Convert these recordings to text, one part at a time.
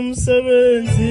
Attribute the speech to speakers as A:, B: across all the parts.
A: umsebenzi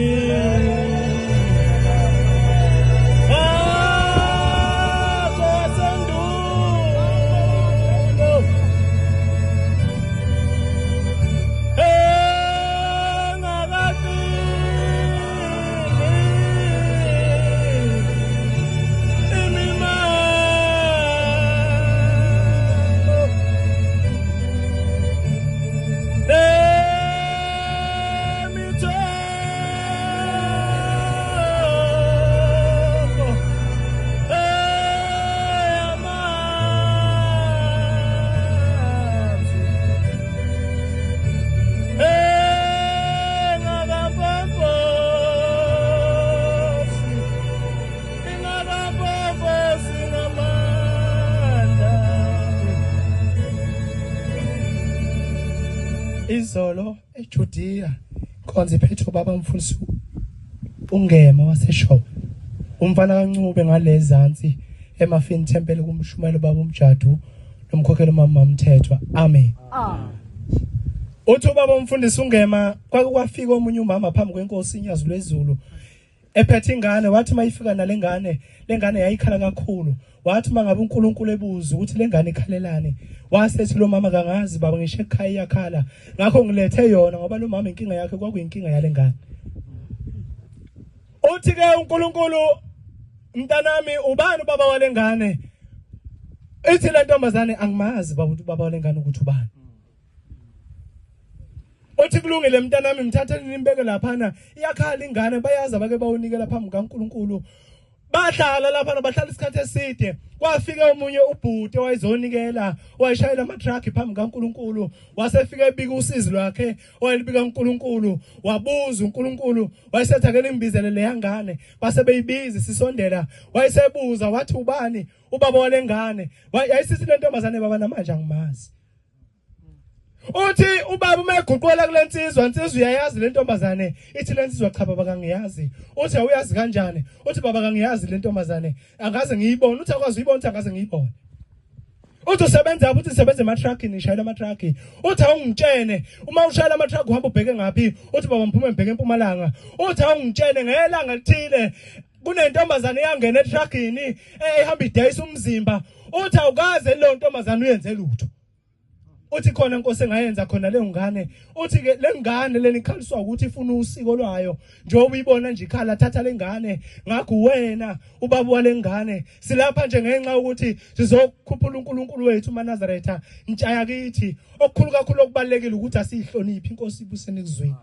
A: izolo eJudiya khonza iphetho baba mfundisi ungema waseshow umfana kancube ngalezansi emafini tempele kumshumelo baba umjadu nomkhokhelo mama Mthethwa amen. Uthi baba umfundisi ungema kwafika omunye umama phambi kwenkosi inyazi lwezulu ephethe ingane wathi mayifika nalengane lengane yayikhala kakhulu wathi mangabe uNkulunkulu ebuza ukuthi lengane ikhalelane wasethi lo mama kangazi baba ngisho ekhaya iyakhala ngakho ngilethe yona ngoba lo mama inkinga yakhe kwakuyinkinga yalengane. Uthi ke uNkulunkulu mntanami ubani ubaba walengane ithi le ntombazane angimazi baba ukuthi ubaba walengane ukuthi ubani. Uthi kulungile mntanami mthathe nimbeke laphana iyakhala ingane bayazi abake bawunikela phambi kaNkulunkulu bahlala lapha bahlala isikhathi eside kwafika omunye ubhuti wayezonikela wayeshayela ama-truck phambi kaNkulunkulu wasefika ebika usizi lwakhe wayelibika uNkulunkulu wabuza uNkulunkulu wayesethi ake nimbizele le yangane basebeyibiza sisondela wayesebuza wathi ubani ubaba walengane yayisithi le ntombazane baba namanje angimazi. Uthi ubaba umeguqola kule nsizwa uyayazi le ntombazane ithi le nsizwa cha baba kangiyazi. Uthi awuyazi kanjani? Uthi baba kangiyazi le ntombazane angaze ngiyibone. Uthi akwazi uyibona ukuthi angaze ngiyibone. Uthi usebenza uthi usebenza ema-truckini ngishayela ama-truck. Uthi awungitshene uma ushayela ama-truck uhamba ubheke ngaphi? Uthi baba mphume ngibheke eMpumalanga. Uthi awungitshene ngelanga lithile kunentombazane yangena e-truckini ehamba idayisa umzimba. Uthi awukaze le ntombazane uyenze lutho. Uthi khona inkosi engayenza khona le ngane uthi ke le ngane leni ikhaliswa ukuthi ifuna usiko lwayo njengoba uyibona nje ikhala thatha le ngane ngakho wena ubaba wale ngane silapha nje ngenxa ukuthi sizokhuphula uNkulunkulu wethu uManazaretha ntshaya kithi okukhulu kakhulu okubalekile ukuthi asihloniphe inkosi ibuseni kuzweni.